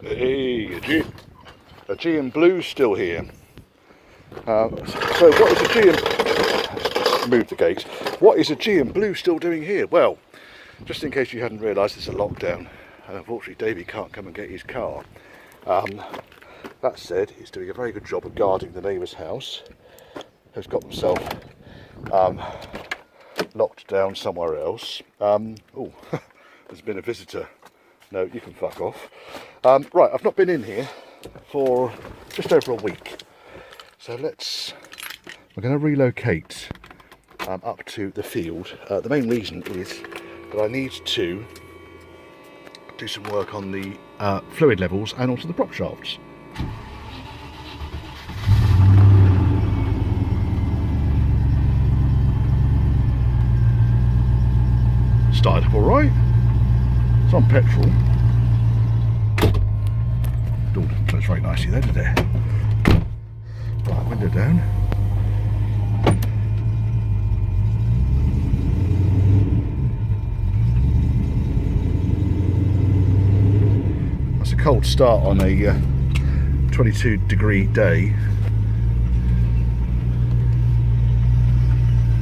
Hey, Aegean Blue still here. So what is Aegean... Move the gate. What is Aegean Blue still doing here? Well, just in case you hadn't realised, it's a lockdown. And unfortunately, Davey can't come and get his car. That said, he's doing a very good job of guarding the neighbour's house. Has got himself locked down somewhere else. Oh, there's been a visitor. No, you can fuck off. Right, I've not been in here for just over a week. So we're going to relocate up to the field. The main reason is that I need to do some work on the fluid levels and also the prop shafts. Started up alright. It's on petrol. Door didn't close very nicely there, did it? Right, window down. That's a cold start on a 22-degree day.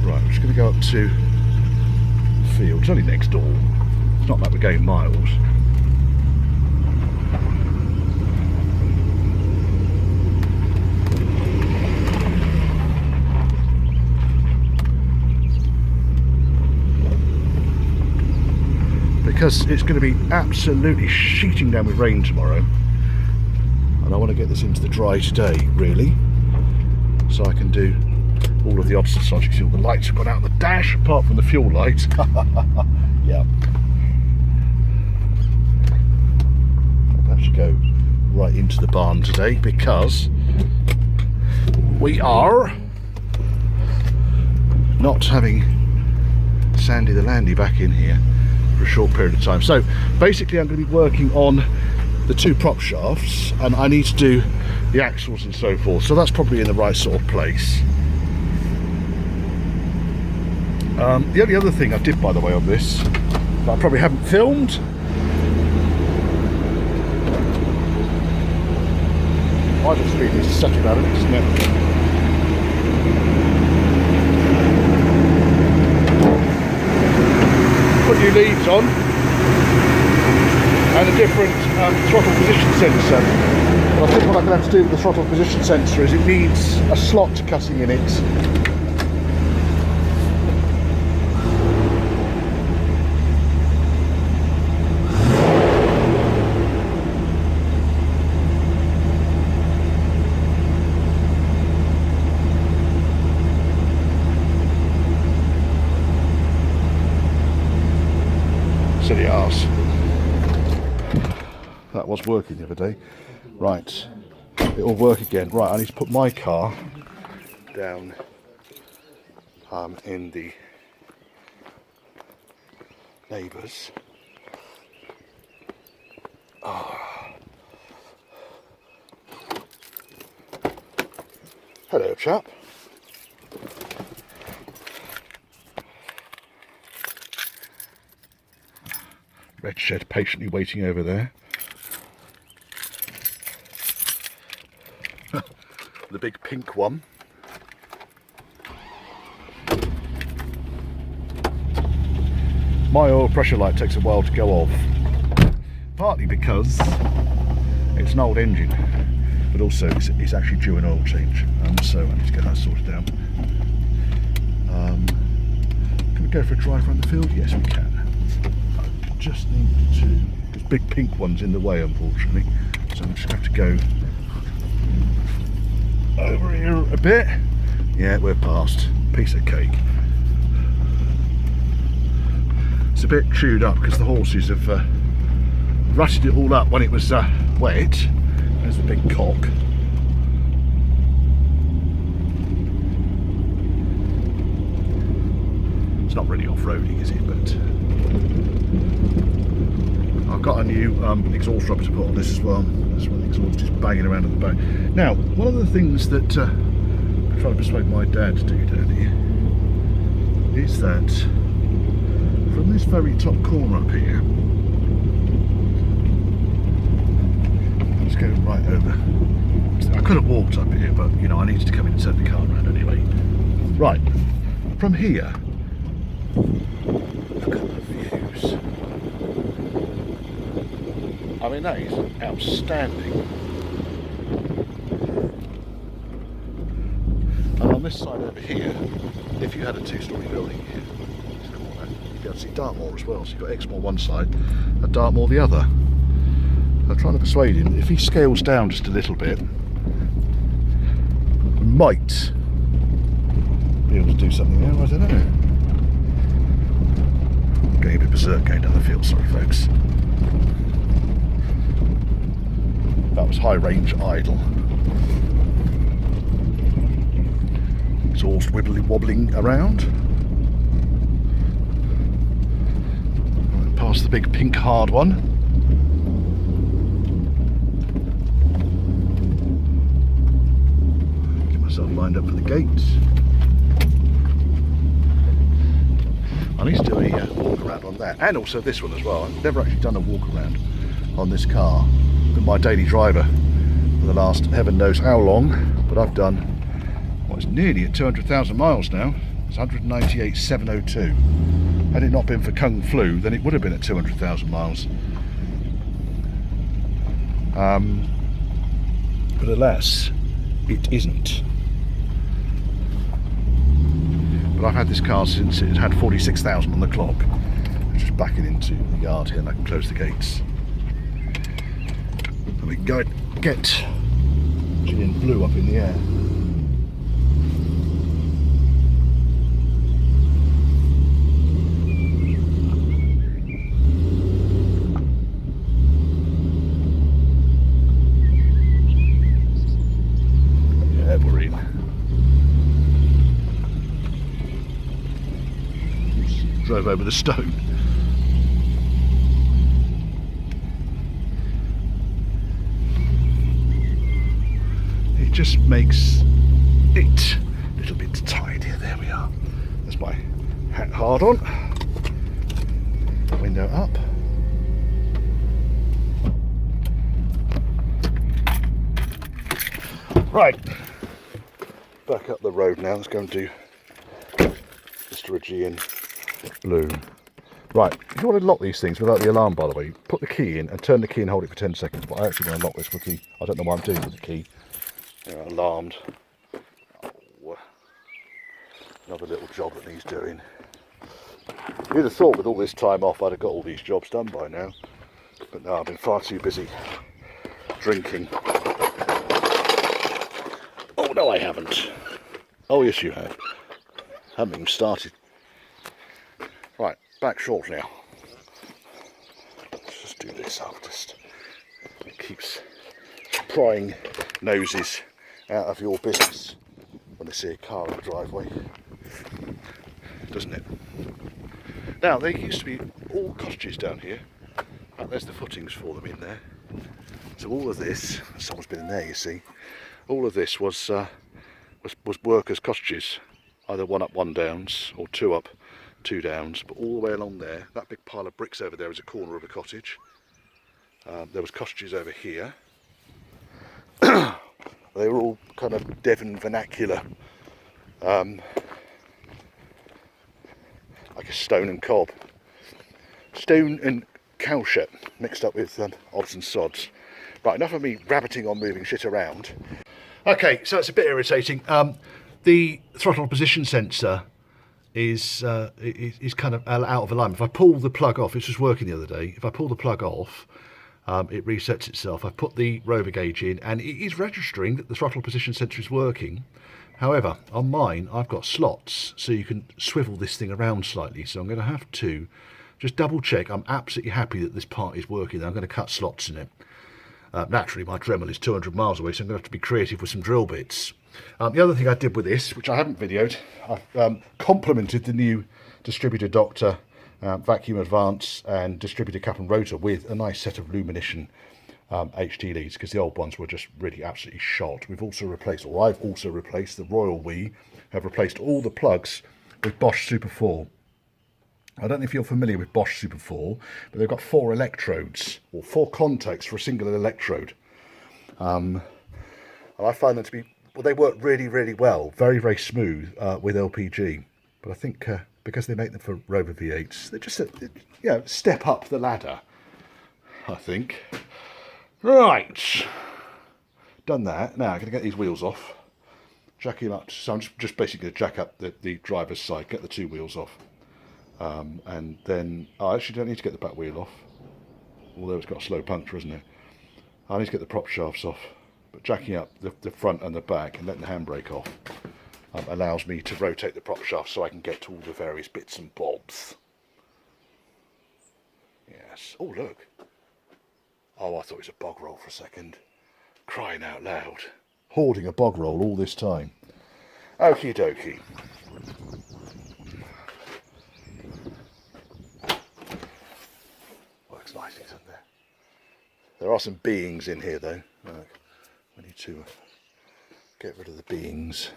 Right, I'm just going to go up to the field. It's only next door. It's not like we're going miles. Because it's going to be absolutely sheeting down with rain tomorrow, and I want to get this into the dry today, really, so I can do all of the odds and sods. You can see all the lights have gone out of the dash, apart from the fuel light. Yeah. That should go right into the barn today, because we are not having Sandy the Landy back in here for a short period of time. So basically I'm going to be working on the two prop shafts, and I need to do the axles and so forth, so that's probably in the right sort of place. The only other thing I did, by the way, on this that I probably haven't filmed, idle speed is a second balance, isn't it? Put new leads on and a different throttle position sensor. But I think what I'm going to have to do with the throttle position sensor is it needs a slot cutting in it. Silly arse. That was working the other day. Right, it'll work again. Right, I need to put my car down in the neighbours. Oh. Hello, chap. Red shed patiently waiting over there. The big pink one. My oil pressure light takes a while to go off, partly because it's an old engine, but also it's actually due an oil change, so I need to get that sorted out. Can we go for a drive around the field? Yes, we can. Just need to, because big pink one's in the way, unfortunately, so I'm just going to have to go over here a bit. Yeah, we're past. Piece of cake. It's a bit chewed up because the horses have rutted it all up when it was wet. There's the big cock. It's not really off-roading, is it? But I've got a new exhaust rubber to put on this as well. That's why the exhaust is banging around at the back. Now, one of the things that I'm trying to persuade my dad to do down here is that from this very top corner up here, could have walked up here, but you know, I needed to come in and turn the car around anyway. Right, from here, look at the views. I mean, that is outstanding. And on this side over here, if you had a two-storey building here, this corner, you'd be able to see Dartmoor as well. So you've got Exmoor one side and Dartmoor the other. I'm trying to persuade him, if he scales down just a little bit, we might be able to do something there, I don't know. Getting a bit berserk going down the field, sorry folks. That was high range idle. It's all wibbly wobbling around. Past the big pink hard one. Get myself lined up for the gates. I need to do a walk around on that, and also this one as well. I've never actually done a walk around on this car. Been my daily driver for the last heaven knows how long, but I've done, well, it's nearly at 200,000 miles now. It's 198,702. Had it not been for Kung Flu, then it would have been at 200,000 miles. But alas, it isn't. But I've had this car since it had 46,000 on the clock. Just backing into the yard here and I can close the gates. And we can go and get Aegean Blue up in the air. Yeah, we're in. Drove over the stone. It just makes it a little bit tidier. There we are. There's my hat hard on. Window up. Right. Back up the road now. Let's go and do Mr. Aegean Blue. Right, if you want to lock these things without the alarm, by the way, put the key in and turn the key and hold it for 10 seconds. But I actually want to lock this with the, I don't know what I'm doing with the key. They're alarmed. Oh, another little job that needs doing. You'd have thought with all this time off I'd have got all these jobs done by now. But no, I've been far too busy drinking. Oh no, I haven't. Oh yes you have. Haven't even started. Right, back short now. Let's just do this. It keeps prying noses out of your business when they see a car in the driveway, doesn't it? Now, there used to be all cottages down here. There's the footings for them in there. So all of this, someone's been in there, you see. All of this was workers' cottages, either one up, one downs, or two up, two downs. But all the way along there, that big pile of bricks over there is a corner of a cottage. There was cottages over here. They were all kind of Devon vernacular, like a stone and cob. Stone and cowshed mixed up with odds and sods. Right, enough of me rabbiting on moving shit around. Okay, so it's a bit irritating. The throttle position sensor is kind of out of alignment. If I pull the plug off, this was working the other day, if I pull the plug off, it resets itself. I've put the Rover gauge in and it is registering that the throttle position sensor is working. However, on mine, I've got slots, so you can swivel this thing around slightly. So I'm going to have to just double check. I'm absolutely happy that this part is working. I'm going to cut slots in it. Naturally, my Dremel is 200 miles away, so I'm going to have to be creative with some drill bits. The other thing I did with this, which I haven't videoed, I've complemented the new distributor Doctor vacuum advance and distributor cap and rotor with a nice set of Lumination HT leads, because the old ones were just really absolutely shot. We've also replaced, or I've also replaced, the Royal We have replaced all the plugs with Bosch Super 4. I don't know if you're familiar with Bosch Super 4, but they've got 4 electrodes, or 4 contacts for a single electrode. And I find them to be, well, they work really, really well, very, very smooth with LPG. But I think because they make them for Rover V8s, they're just a step up the ladder, I think. Right, done that. Now I'm going to get these wheels off, jack him up. So I'm just basically going to jack up the driver's side, get the two wheels off, and then I actually don't need to get the back wheel off, although it's got a slow puncture, isn't it? I need to get the prop shafts off, but jacking up the front and the back and letting the handbrake off allows me to rotate the prop shaft so I can get to all the various bits and bobs. Yes. Oh, look. Oh, I thought it was a bog roll for a second. Crying out loud. Hoarding a bog roll all this time. Okie dokie. Works nicely, doesn't there? There are some beings in here though. Look, we need to get rid of the beings.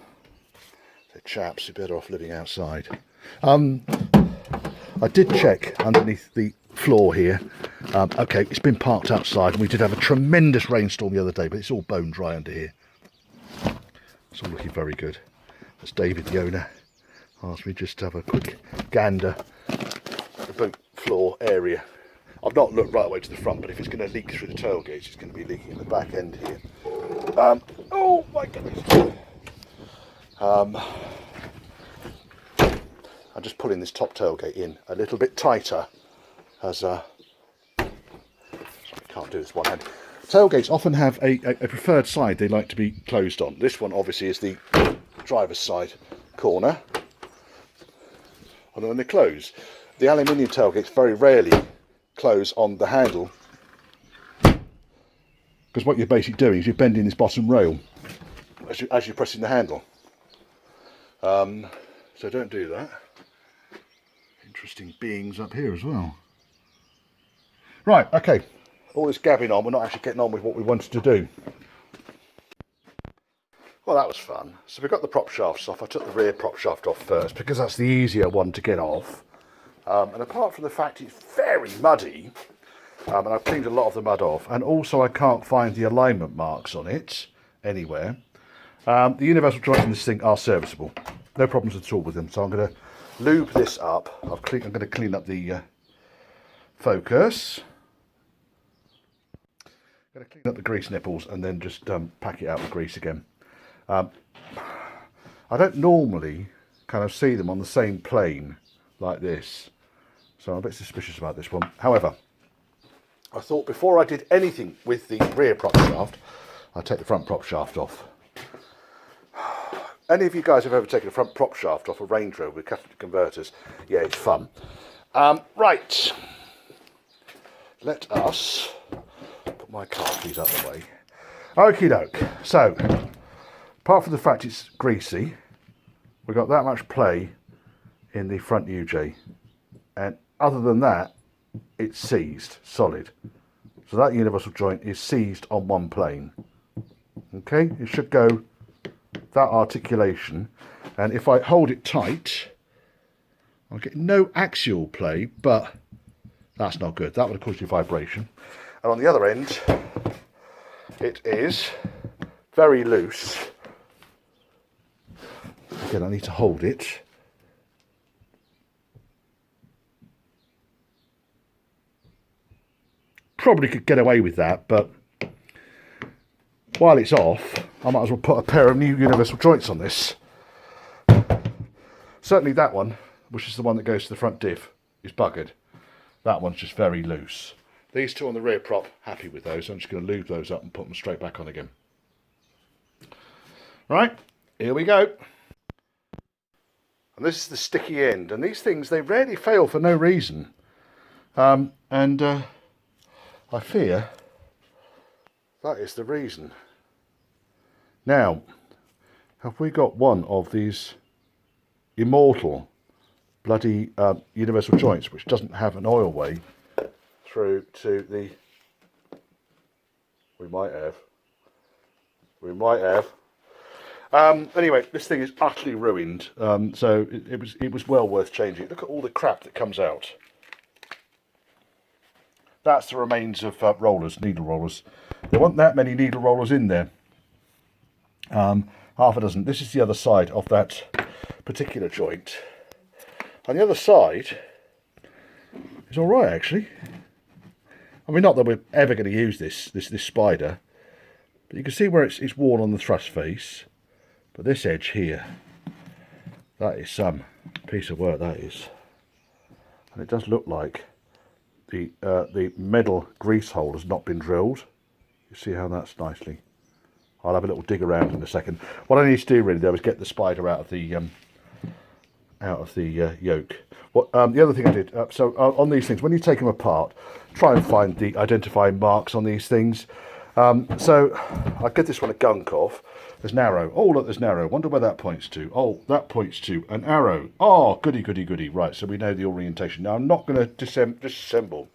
So chaps, you're better off living outside. I did check underneath the floor here. Okay, it's been parked outside and we did have a tremendous rainstorm the other day, but it's all bone dry under here. It's all looking very good. As David, the owner, asked me just to have a quick gander at the boot floor area. I've not looked right away to the front, but if it's going to leak through the tailgates, it's going to be leaking in the back end here. Oh my goodness. I'm just pulling this top tailgate in a little bit tighter as sorry, I can't do this one hand. Tailgates often have a preferred side they like to be closed on. This one obviously is the driver's side corner. And when they close, the aluminium tailgates very rarely close on the handle, because what you're basically doing is you're bending this bottom rail as you're pressing the handle. So don't do that. Interesting beings up here as well. Right, okay. All this gabbing on, we're not actually getting on with what we wanted to do. Well, that was fun. So we got the prop shafts off. I took the rear prop shaft off first because that's the easier one to get off. And apart from the fact it's very muddy, and I've cleaned a lot of the mud off, and also I can't find the alignment marks on it anywhere, the universal joints in this thing are serviceable. No problems at all with them. So I'm going to lube this up. I'm going to clean up the focus. I'm going to clean up the grease nipples and then just pack it out with grease again. I don't normally kind of see them on the same plane like this, so I'm a bit suspicious about this one. However, I thought before I did anything with the rear prop shaft, I'd take the front prop shaft off. Any of you guys have ever taken a front prop shaft off a Range Rover with catalytic converters? Yeah, it's fun. Right, let us put my car keys out of the way. Okie doke. So, apart from the fact it's greasy, we've got that much play in the front UJ, and other than that, it's seized solid. So that universal joint is seized on one plane. Okay, it should go that articulation, and if I hold it tight, I'll get no axial play, but that's not good. That would have caused you vibration. And on the other end, it is very loose. Again, I need to hold it. Probably could get away with that, but while it's off, I might as well put a pair of new universal joints on this. Certainly that one, which is the one that goes to the front diff, is buggered. That one's just very loose. These two on the rear prop, happy with those. I'm just going to lube those up and put them straight back on again. Right, here we go. And this is the sticky end. And these things, they rarely fail for no reason. I fear that is the reason. Now, have we got one of these immortal bloody universal joints which doesn't have an oil way through to the... We might have. Anyway, this thing is utterly ruined, so it was well worth changing. Look at all the crap that comes out. That's the remains of rollers, needle rollers. There weren't that many needle rollers in there. half a dozen. This is the other side of that particular joint. And the other side is all right, actually. I mean, not that we're ever going to use this spider, but you can see where it's worn on the thrust face. But this edge here, that is some piece of work, that is. And it does look like the metal grease hole has not been drilled. You see how that's nicely. I'll have a little dig around in a second. What I need to do really though is get the spider out of the yoke. What the other thing I did, on these things, when you take them apart, try and find the identifying marks on these things. So I give this one a gunk off. There's an arrow. Oh, look, there's an arrow. Wonder where that points to. Oh, that points to an arrow. Oh, goody, goody, goody. Right, so we know the orientation. Now, I'm not going to disassemble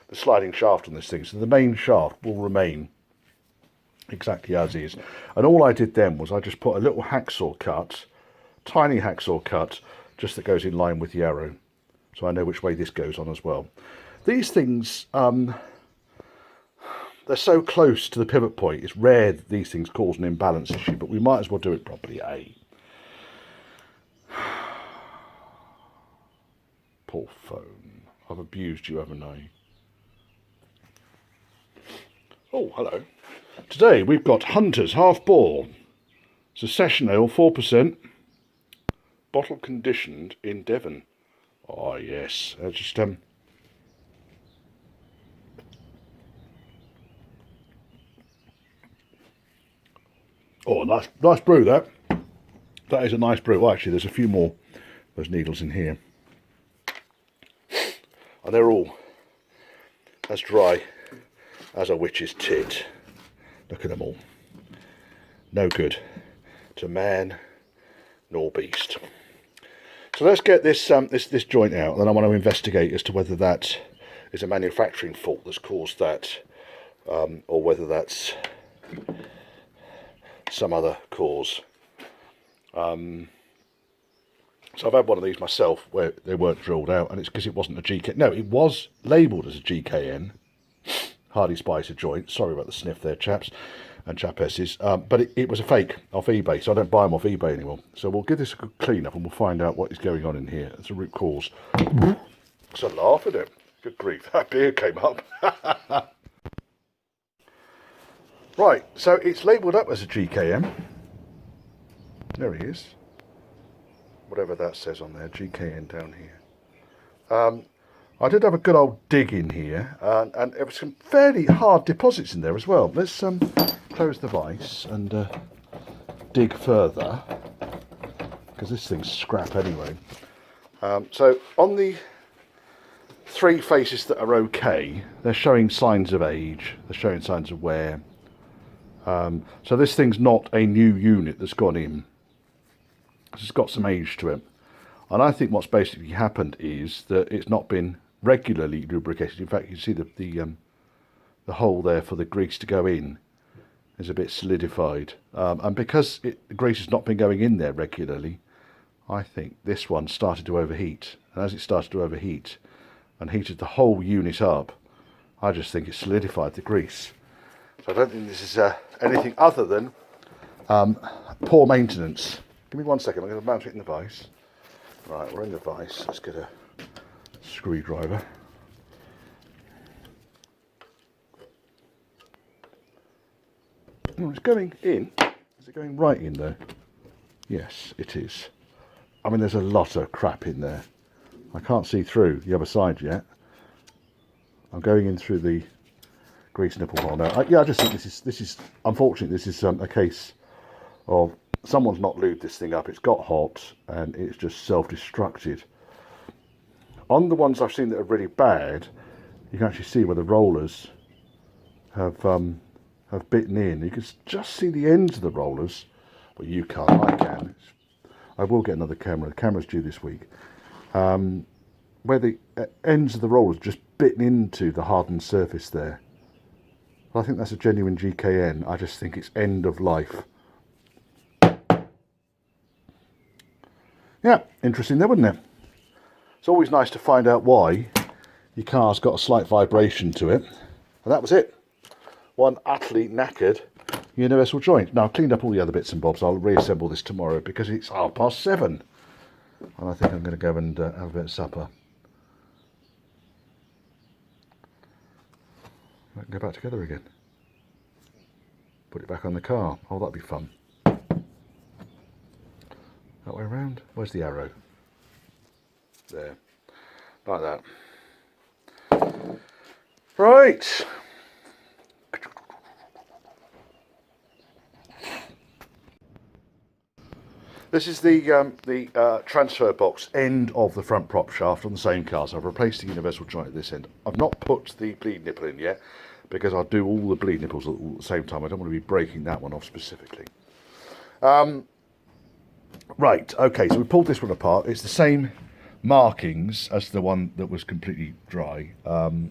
the sliding shaft on this thing, so the main shaft will remain exactly as is. And all I did then was I just put a little hacksaw cut, tiny hacksaw cut, just that goes in line with the arrow. So I know which way this goes on as well. These things, they're so close to the pivot point, it's rare that these things cause an imbalance issue, but we might as well do it properly, eh? Poor phone. I've abused you, haven't I? Oh, hello. Today we've got Hunter's Half Ball. It's a session ale, 4%. Bottle conditioned in Devon. Oh, yes. Oh, nice brew, that. That is a nice brew. Well, actually, there's a few more of those needles in here. And they're all as dry as a witch's tit. Look at them all. No good to man nor beast. So let's get this this joint out, and then I want to investigate as to whether that is a manufacturing fault that's caused that, or whether that's some other cause. So I've had one of these myself where they weren't drilled out, and it's because it wasn't a GK. No, it was labelled as a GKN, Hardy Spicer joint. Sorry about the sniff there, chaps and chapesses. But it was a fake off eBay, so I don't buy them off eBay anymore. So we'll give this a good clean up and we'll find out what is going on in here. It's a root cause. It's a laugh, isn't it? Good grief, that beer came up. Right, so it's labelled up as a GKM. There he is. Whatever that says on there, GKN down here. I did have a good old dig in here, and there were some fairly hard deposits in there as well. Let's close the vise and dig further, because this thing's scrap anyway. So on the three faces that are okay, they're showing signs of age, they're showing signs of wear. So this thing's not a new unit that's gone in. It's got some age to it. And I think what's basically happened is that it's not been regularly lubricated. In fact, you see the hole there for the grease to go in is a bit solidified. And because the grease has not been going in there regularly, I think this one started to overheat. And as it started to overheat and heated the whole unit up, I just think it solidified the grease. So I don't think this is anything other than poor maintenance. Give me 1 second, I'm going to mount it in the vise. Right, we're in the vise. Let's get a screwdriver. Oh, it's going in. Is it going right in there? Yes, it is. I mean, there's a lot of crap in there. I can't see through the other side yet. I'm going in through the grease nipple hole now. Yeah, I just think this is unfortunately, this is a case of someone's not lubed this thing up. It's got hot and it's just self-destructed. On the ones I've seen that are really bad, you can actually see where the rollers have bitten in. You can just see the ends of the rollers. Well, you can't. I can. I will get another camera. The camera's due this week. Where the ends of the rollers just bitten into the hardened surface there. I think that's a genuine GKN. I just think it's end of life. Yeah, interesting there, wouldn't it? It's always nice to find out why your car's got a slight vibration to it. And that was it. One utterly knackered universal joint. Now I've cleaned up all the other bits and bobs. I'll reassemble this tomorrow because it's 7:30, and I think I'm going to go and have a bit of supper. I can go back together again. Put it back on the car. Oh, that'd be fun. That way around. Where's the arrow? There. Like that. Right. This is the transfer box end of the front prop shaft on the same car. So I've replaced the universal joint at this end. I've not put the bleed nipple in yet because I'll do all the bleed nipples at the same time. I don't want to be breaking that one off specifically. Right, okay, so we pulled this one apart. It's the same markings as the one that was completely dry.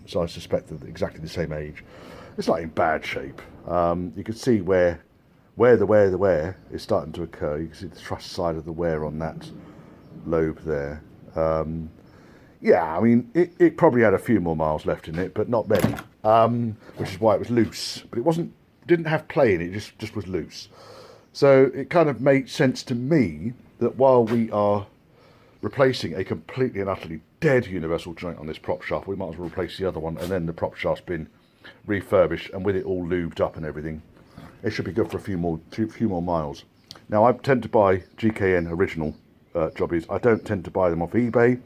So I suspect that they're exactly the same age. It's not in bad shape. You can see where the wear is starting to occur. You can see the thrust side of the wear on that lobe there. Yeah, I mean, it probably had a few more miles left in it, but not many, which is why it was loose. But didn't have play in it, just was loose. So it kind of made sense to me that while we are replacing a completely and utterly dead universal joint on this prop shaft, we might as well replace the other one, and then the prop shaft's been refurbished, and with it all lubed up and everything, it should be good for a few more miles. Now, I tend to buy GKN original jobbies. I don't tend to buy them off eBay,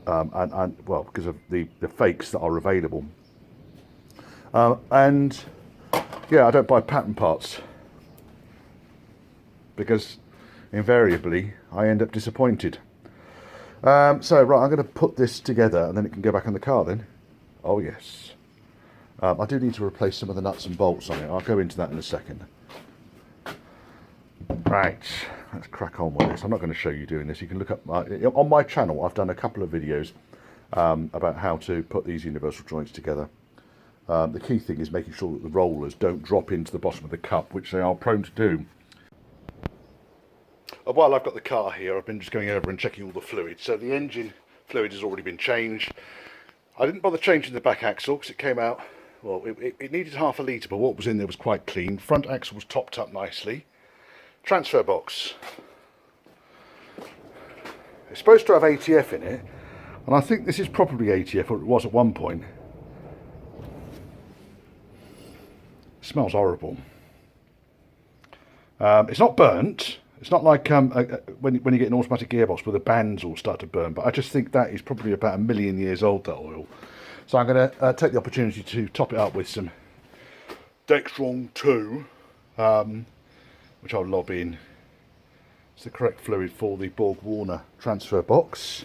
and well, because of the fakes that are available. And yeah, I don't buy pattern parts because invariably I end up disappointed. So right, I'm going to put this together and then it can go back in the car then. Oh yes. I do need to replace some of the nuts and bolts on it. I'll go into that in a second. Right, let's crack on with this. I'm not going to show you doing this. You can look up on my channel. I've done a couple of videos about how to put these universal joints together. The key thing is making sure that the rollers don't drop into the bottom of the cup, which they are prone to do. While I've got the car here, I've been just going over and checking all the fluids. So the engine fluid has already been changed. I didn't bother changing the back axle because it came out, well, it needed half a litre, but what was in there was quite clean. Front axle was topped up nicely. Transfer box. It's supposed to have ATF in it, and I think this is probably ATF, or it was at one point. It smells horrible. It's not burnt. It's not like when you get an automatic gearbox where the bands all start to burn, but I just think that is probably about 1 million years old, that oil. So I'm going to take the opportunity to top it up with some Dextron 2, which I'll lob in. It's the correct fluid for the Borg-Warner transfer box,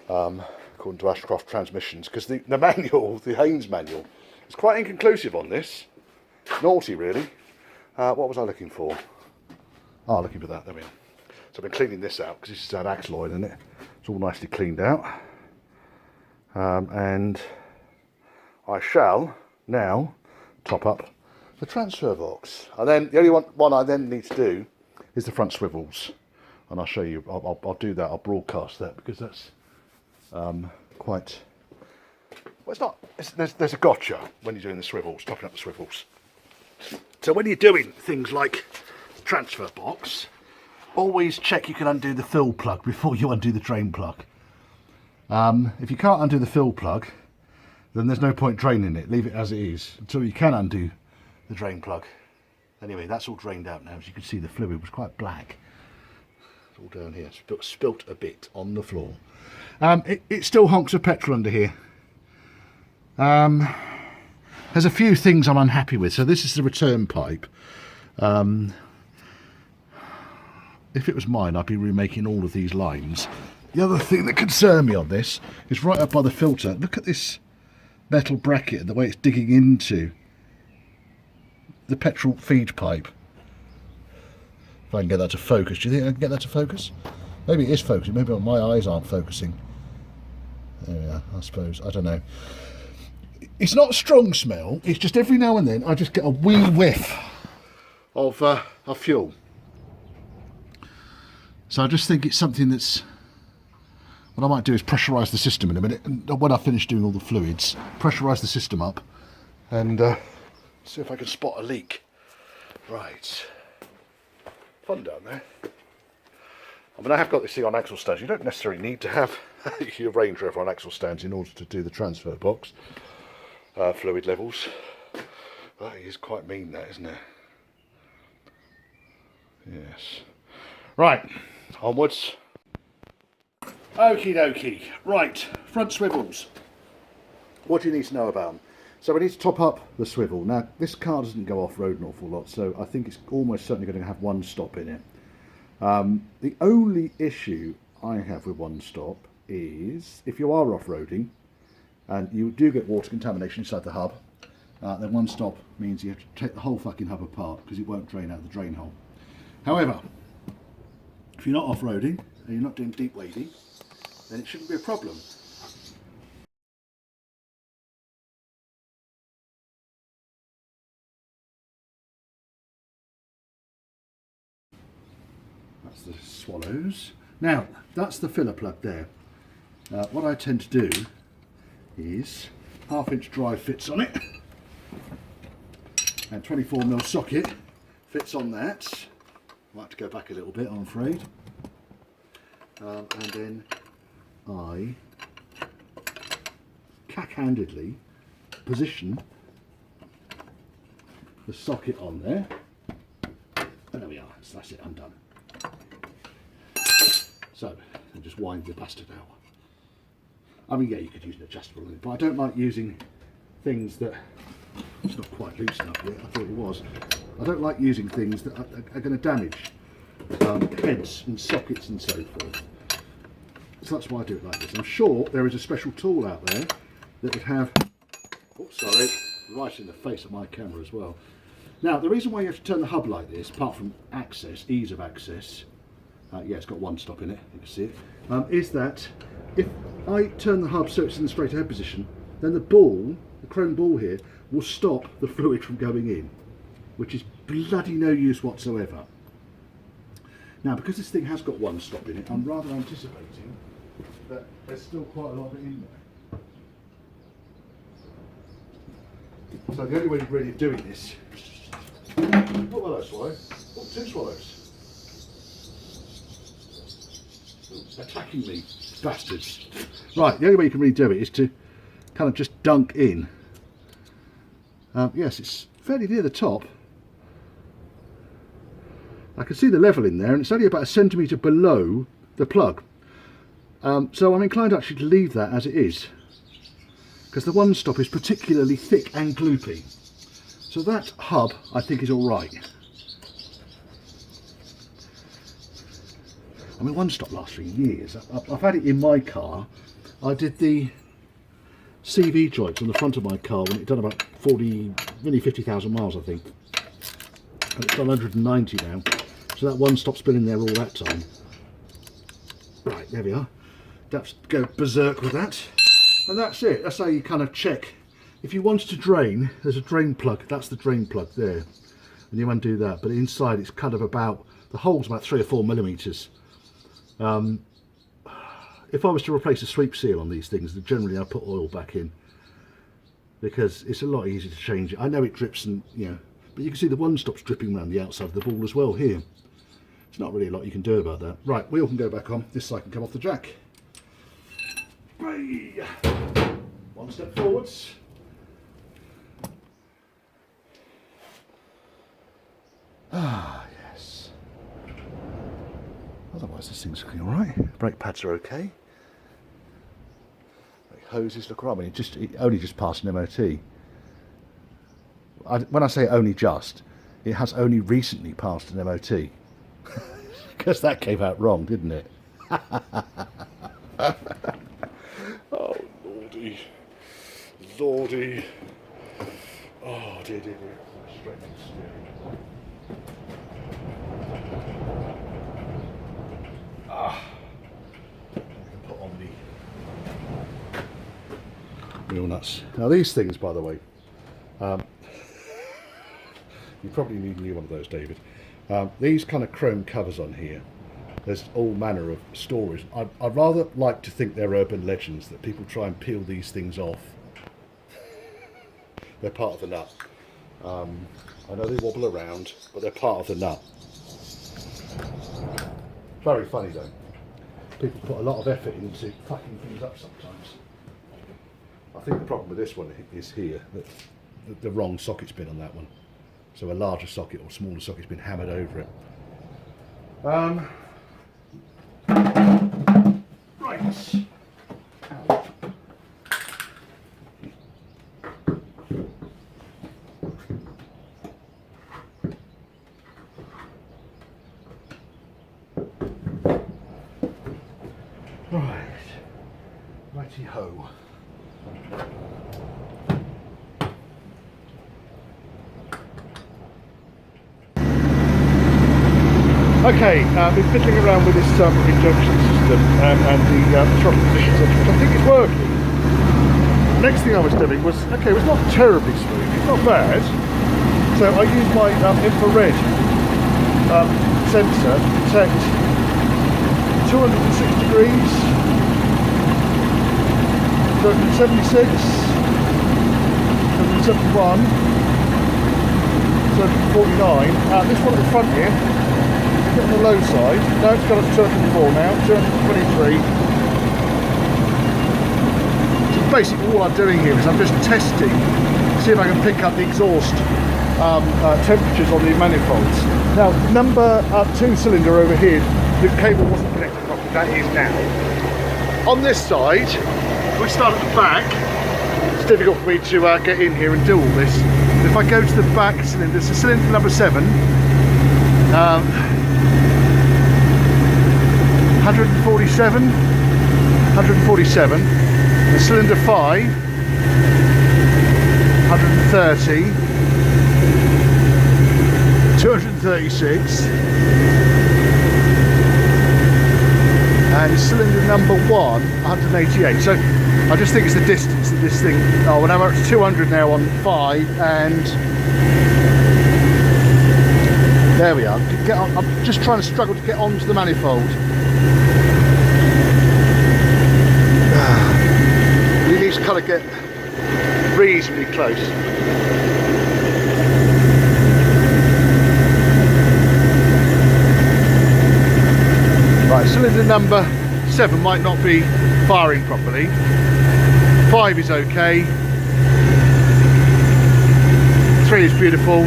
according to Ashcroft Transmissions, because the manual, the Haynes manual, is quite inconclusive on this. Naughty, really. What was I looking for? Oh, looking for that, there we are. So I've been cleaning this out because this has had axle oil in it. It's all nicely cleaned out. And I shall now top up the transfer box. And then the only one I then need to do is the front swivels. And I'll show you, I'll do that, I'll broadcast that because that's quite, well, it's not, there's a gotcha when you're doing the swivels, topping up the swivels. So when you're doing things like transfer box, always check you can undo the fill plug before you undo the drain plug. If you can't undo the fill plug, then there's no point draining it. Leave it as it is until you can undo the drain plug. Anyway, that's all drained out now. As you can see, the fluid was quite black. It's all down here. Spilt a bit on the floor. It still honks of petrol under here. There's a few things I'm unhappy with. So this is the return pipe. If it was mine, I'd be remaking all of these lines. The other thing that concerned me on this is right up by the filter. Look at this metal bracket and the way it's digging into the petrol feed pipe. If I can get that to focus. Do you think I can get that to focus? Maybe it is focusing. Maybe my eyes aren't focusing. There we are, I suppose. I don't know. It's not a strong smell. It's just every now and then I just get a wee whiff of fuel. So I just think it's something that's, what I might do is pressurise the system in a minute, and when I finish doing all the fluids, pressurise the system up and see if I can spot a leak. Right. Fun down there. I mean, I have got this thing on axle stands. You don't necessarily need to have your Range Rover on axle stands in order to do the transfer box fluid levels. That is quite mean, that, isn't it? Yes. Right, onwards. Okie dokie. Right, front swivels. What do you need to know about them? So we need to top up the swivel. Now, this car doesn't go off-road an awful lot, so I think it's almost certainly going to have one stop in it. The only issue I have with one stop is if you are off-roading and you do get water contamination inside the hub, then one stop means you have to take the whole fucking hub apart because it won't drain out the drain hole. However, if you're not off-roading and you're not doing deep wading, then it shouldn't be a problem. That's the swallows. Now, that's the filler plug there. What I tend to do is 1/2 inch drive fits on it, and 24mm socket fits on that. I might have to go back a little bit, I'm afraid. And then I cack-handedly position the socket on there. And there we are, so that's it, I'm done. So, and just wind the bastard out. I mean, yeah, you could use an adjustable on it, but I don't like using things that, it's not quite loose enough yet, I thought it was. I don't like using things that are going to damage heads and sockets and so forth. So that's why I do it like this. I'm sure there is a special tool out there that would have, oh sorry, right in the face of my camera as well. Now, the reason why you have to turn the hub like this, apart from access, ease of access, yeah, it's got one stop in it, you can see it, is that if I turn the hub so it's in the straight ahead position, then the ball, the chrome ball here, will stop the fluid from going in, which is bloody no use whatsoever. Now, because this thing has got one stop in it, I'm rather anticipating that there's still quite a lot of it in there. So the only way really of doing this, oh hello swallow, oh 2 swallows. Attacking me, bastards. Right, the only way you can really do it is to kind of just dunk in. Yes, it's fairly near the top. I can see the level in there, and it's only about 1 centimetre below the plug. So I'm inclined actually to leave that as it is, because the one stop is particularly thick and gloopy. So that hub, I think, is all right. I mean, one stop lasts for years. I've had it in my car. I did the CV joints on the front of my car when it done about 40, nearly 50,000 miles, I think. And it's done 190 now. So that one stop's been in there all that time. Right, there we are. Let's go berserk with that. And that's it. That's how you kind of check. If you want to drain, there's a drain plug. That's the drain plug there. And you undo that. But inside it's kind of about, the hole's about 3 or 4 millimetres. If I was to replace a sweep seal on these things, then generally I put oil back in, because it's a lot easier to change it. I know it drips and, you know, but you can see the one stop's dripping around the outside of the ball as well here. There's not really a lot you can do about that. Right, wheel can go back on. This side can come off the jack. One step forwards. Ah, yes. Otherwise this thing's looking alright. Brake pads are okay. Hoses look right. I mean, it only just passed an MOT. When I say only just, it has only recently passed an MOT. Because that came out wrong, didn't it? Oh, lordy. Lordy. Oh, dear, dear, dear. Straight to the steering. Ah. I can put on the wheel nuts. Now, these things, by the way, you probably need a new one of those, David. These kind of chrome covers on here, there's all manner of stories. I'd rather like to think they're urban legends, that people try and peel these things off. They're part of the nut. I know they wobble around, but they're part of the nut. Very funny though. People put a lot of effort into fucking things up sometimes. I think the problem with this one is here, that the wrong socket's been on that one. So a larger socket or smaller socket's been hammered over it. Right. Right. Righty ho. Okay, been fiddling around with this injection system and the throttle position settings, which I think is working. Next thing I was doing was, okay, it was not terribly smooth, it's not bad. So I used my infrared sensor to detect 206 degrees, 276, 271, 249. This one at the front here, on the low side. No, it's got up to 204 now, 223. So basically all I'm doing here is I'm just testing to see if I can pick up the exhaust temperatures on the manifolds. Now, number 2 cylinder over here, the cable wasn't connected properly, that is now. On this side, we start at the back. It's difficult for me to get in here and do all this. If I go to the back cylinder, so cylinder number 7, 147, and cylinder 5, 130, 236, and cylinder number 1, 188. So I just think it's the distance that this thing, oh, well, now it's 200 now on 5, and there we are. I'm just trying to struggle to get onto the manifold. You need to kind of get reasonably close. Right, cylinder number 7 might not be firing properly. 5 is okay. 3 is beautiful.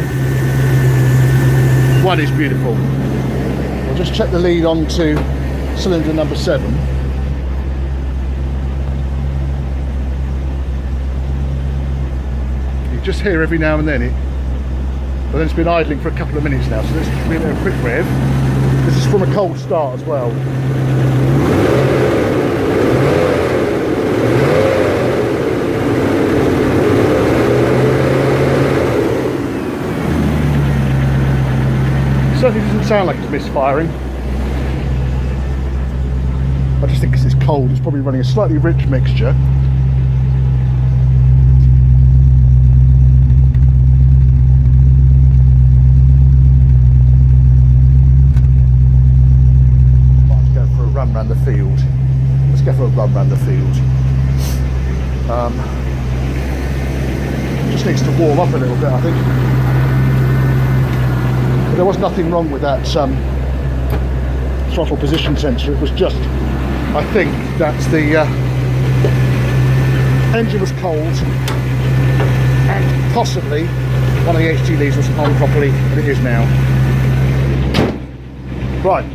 1 is beautiful. We'll just check the lead onto cylinder number 7. You just hear every now and then it, but then it's been idling for a couple of minutes now, so let's give it a quick rev. This is from a cold start as well. Certainly doesn't sound like it's misfiring. I just think because it's cold, it's probably running a slightly rich mixture. Might go for a run around the field. Let's go for a run around the field. Just needs to warm up a little bit, I think. There was nothing wrong with that throttle position sensor. It was just, I think that's the engine was cold and possibly one of the HT leads wasn't on properly, but it is now. Right.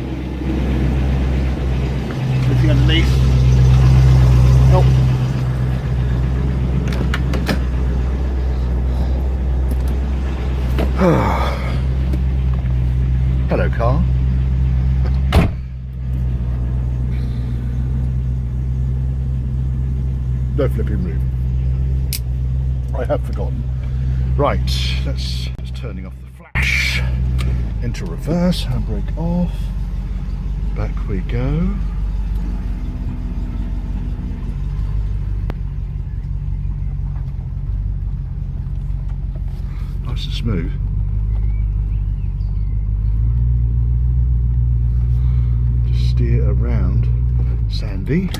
Looking underneath. Oh. Hello, car. No flipping room. I have forgotten. Right, let's turning off the flash. Into reverse, handbrake off. Back we go. Nice and smooth. Steer around Sandy.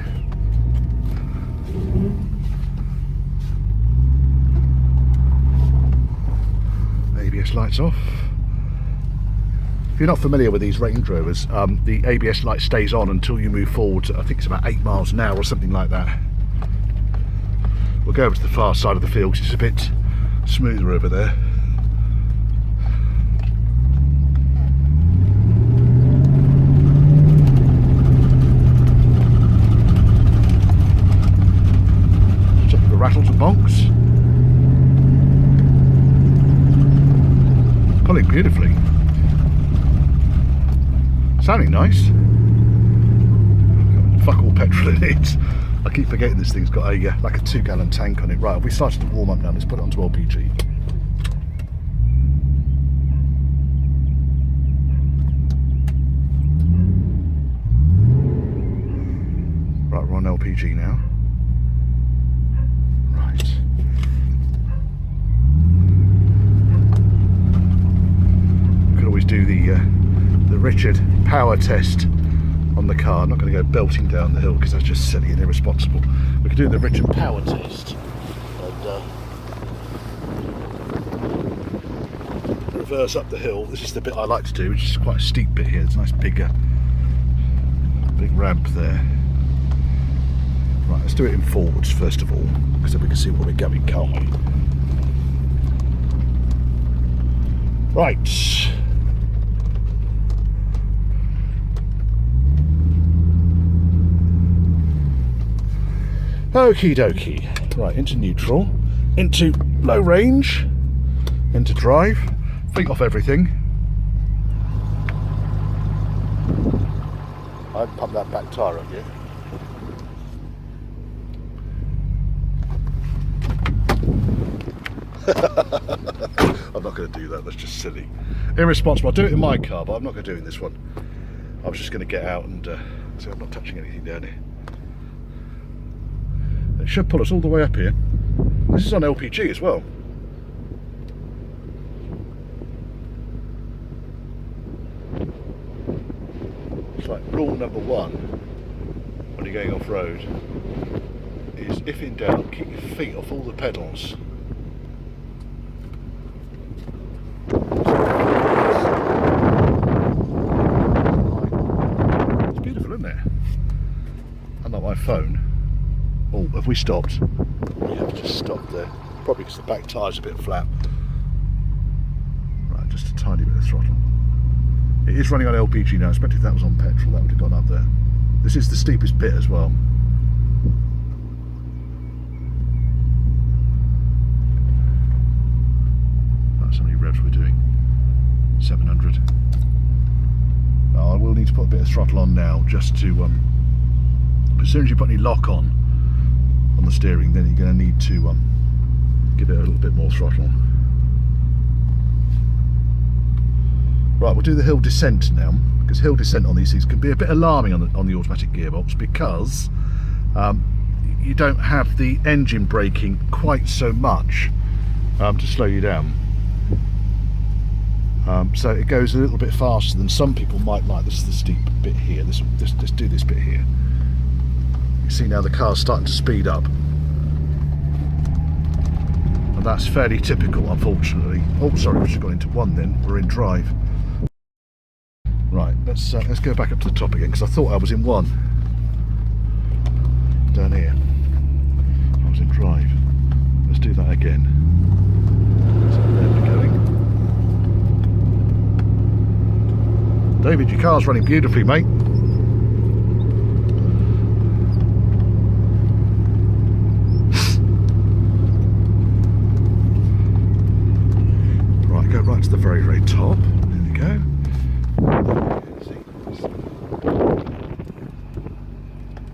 ABS lights off. If you're not familiar with these Range Rovers, the ABS light stays on until you move forward. I think it's about 8 miles an hour or something like that. We'll go over to the far side of the field because it's a bit smoother over there. Check the rattles and bonks. Pulling beautifully. Sounding nice. Fuck all petrol in it. I keep forgetting this thing's got a like a 2-gallon tank on it. Right, we started to warm up now. Let's put it onto LPG. Right, we're on LPG now. Right. We could always do the Richard power test on the car. I'm not going to go belting down the hill because that's just silly and irresponsible. We could do the Richard power test and reverse up the hill. This is the bit I like to do, which is quite a steep bit here. There's a nice big ramp there. Right, let's do it in forwards first of all, because then we can see where we're going, can't we? Right. Okie dokie. Right, into neutral, into low range, into drive, feet off everything. I haven't pumped that back tyre up yet. I'm not going to do that, that's just silly. Irresponsible. I'll do it in my car, but I'm not going to do it in this one. I was just going to get out and see I'm not touching anything down here. It should pull us all the way up here. This is on LPG as well. It's like rule number 1 when you're going off road is, if in doubt, keep your feet off all the pedals. It's beautiful, isn't it? Unlike my phone. Oh, have we stopped? We have just stopped there. Probably because the back tyre's a bit flat. Right, just a tiny bit of throttle. It is running on LPG now. I expect if that was on petrol, that would have gone up there. This is the steepest bit as well. That's how many revs we're doing. 700. Now, I will need to put a bit of throttle on now, just to as soon as you put any lock on the steering, then you're going to need to give it a little bit more throttle. Right, we'll do the hill descent now, because hill descent on these things can be a bit alarming on the automatic gearbox, because you don't have the engine braking quite so much to slow you down. So it goes a little bit faster than some people might like. This is the steep bit here. Let's do this bit here. You see now the car's starting to speed up, and that's fairly typical, unfortunately. Oh, sorry, we should have gone into 1 then. We're in drive. Right, let's go back up to the top again, because I thought I was in 1 down here. I was in drive. Let's do that again. So there we're going. David, your car's running beautifully, mate. Right to the very, very top. There we go.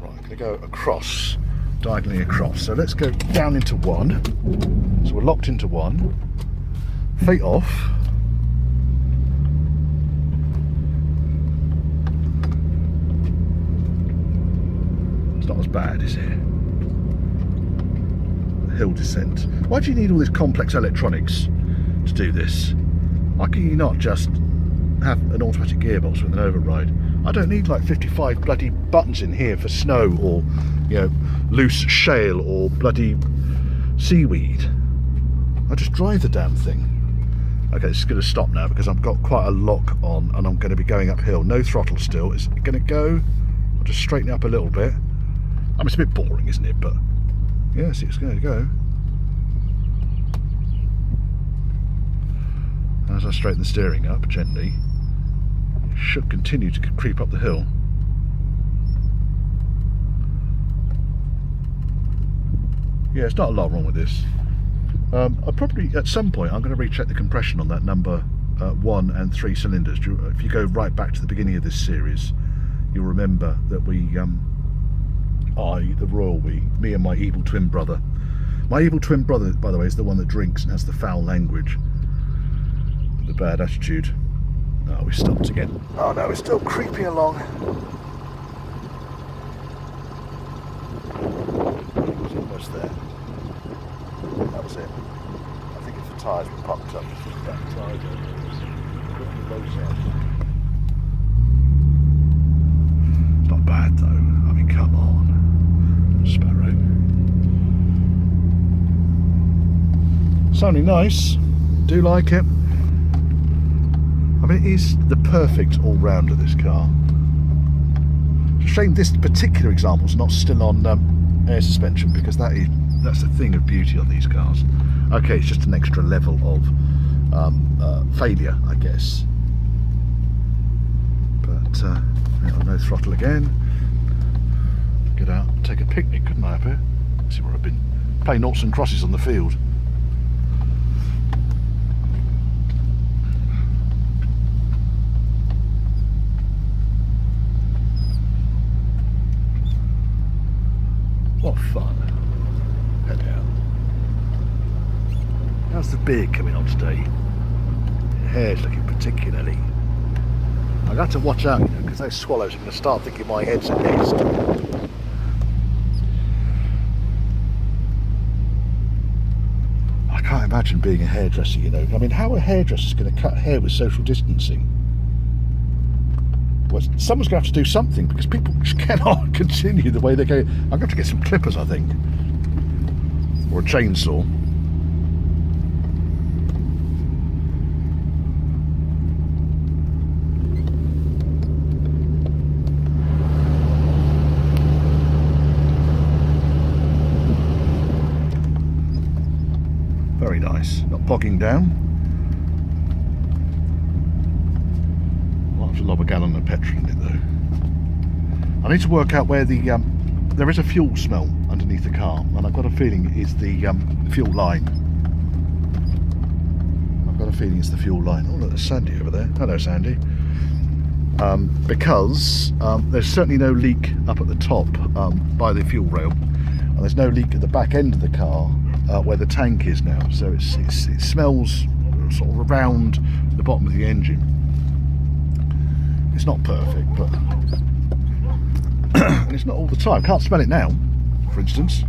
Right, I'm going to go across, diagonally across. So let's go down into 1. So we're locked into 1. Feet off. It's not as bad, is it? Hill descent. Why do you need all this complex electronics to do this? Why can you not just have an automatic gearbox with an override? I don't need like 55 bloody buttons in here for snow, or, you know, loose shale, or bloody seaweed. I just drive the damn thing. Okay, this is going to stop now because I've got quite a lock on and I'm going to be going uphill. No throttle still. It's going to go. I'll just straighten it up a little bit. I mean, it's a bit boring, isn't it? But yes, it's going to go. As I straighten the steering up gently, it should continue to creep up the hill. Yeah, it's not a lot wrong with this. I'll probably, at some point, I'm going to recheck the compression on that number 1 and 3 cylinders. If you go right back to the beginning of this series, you'll remember that me and my evil twin brother. My evil twin brother, by the way, is the one that drinks and has the foul language, the bad attitude. Oh, we stopped again. Oh no, we're still creeping along. It's almost there. That was it. I think if the tyres were pumped up, it's just back tyres. It's not bad though. I mean, come on, Sparrow. Sounding nice. Do like it. I mean, it is the perfect all-rounder, this car. It's a shame this particular example is not still on air suspension, because that's a thing of beauty on these cars. Okay, it's just an extra level of failure, I guess. But no throttle again. Get out and take a picnic, couldn't I, up here? See where I've been playing noughts and crosses on the field. What fun. Head out. How's the beard coming on today? Your hair's looking particularly. I've got to watch out, because those swallows are going to start thinking my head's a nest. I can't imagine being a hairdresser, I mean, how are hairdressers going to cut hair with social distancing? Well, someone's going to have to do something, because people just cannot continue the way they're going. I'm going to get some clippers, I think, or a chainsaw. Very nice, not bogging down. A lob a gallon of petrol in it though. I need to work out where the there is a fuel smell underneath the car, and I've got a feeling it's the fuel line. I've got a feeling it's the fuel line. Oh look, there's Sandy over there. Hello Sandy. Because there's certainly no leak up at the top by the fuel rail, and there's no leak at the back end of the car where the tank is now. So it smells sort of around the bottom of the engine. It's not perfect, but and it's not all the time. Can't smell it now, for instance.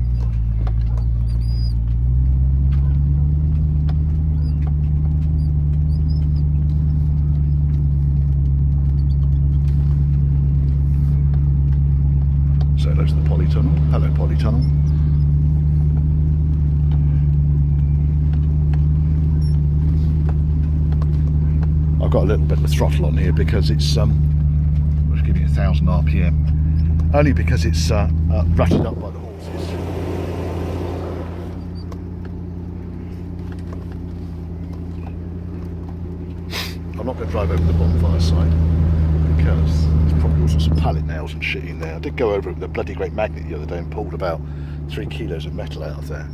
So there's the polytunnel. Hello, polytunnel. I've got a little bit of throttle on here because it's let's give it 1,000 RPM, only because it's rutted up by the horses. I'm not going to drive over the bonfire site because there's probably all sorts of pallet nails and shit in there. I did go over it with a bloody great magnet the other day and pulled about 3 kilos of metal out of there.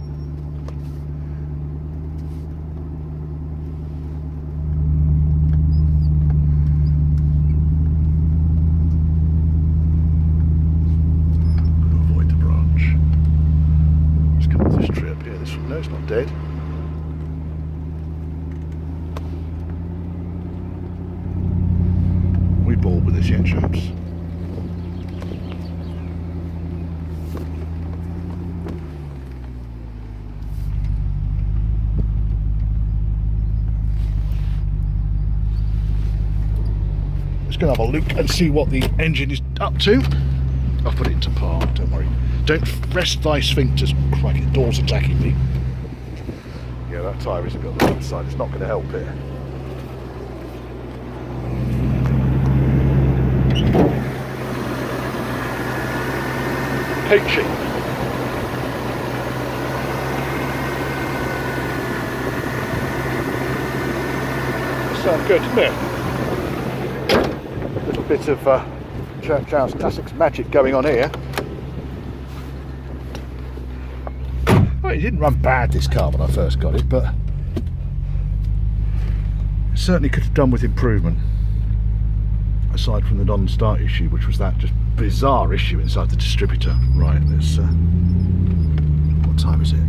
No, it's not dead. We bored with this yet, chaps? Let's go have a look and see what the engine is up to. I'll put it into park, don't worry. Don't rest thy sphincters. Crikey, the door's attacking me. Yeah, that tyre isn't got the left side. It's not going to help it. peachy. Sounds good, doesn't it? Little bit of Church House Classics magic going on here. Well, it didn't run bad, this car, when I first got it, but it certainly could have done with improvement. Aside from the non-start issue, which was that just bizarre issue inside the distributor. Right, let's what time is it?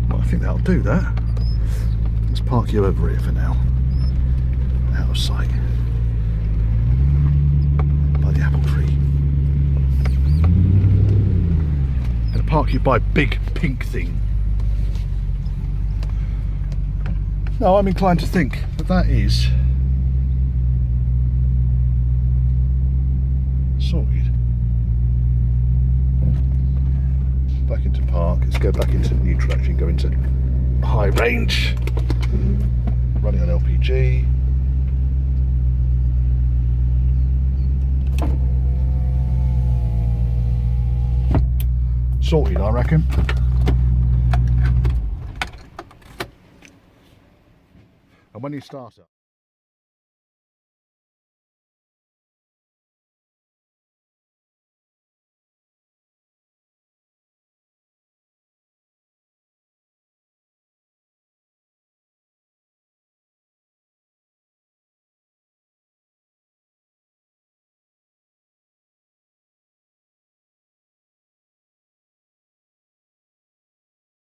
I think that'll do that. Let's park you over here for now. Out of sight. By the apple tree. Gonna park you by big pink thing. No, I'm inclined to think that that is sorted. Back into park. Let's go back into neutral actually and go into high range. Running on LPG. Sorted, I reckon. And when you start up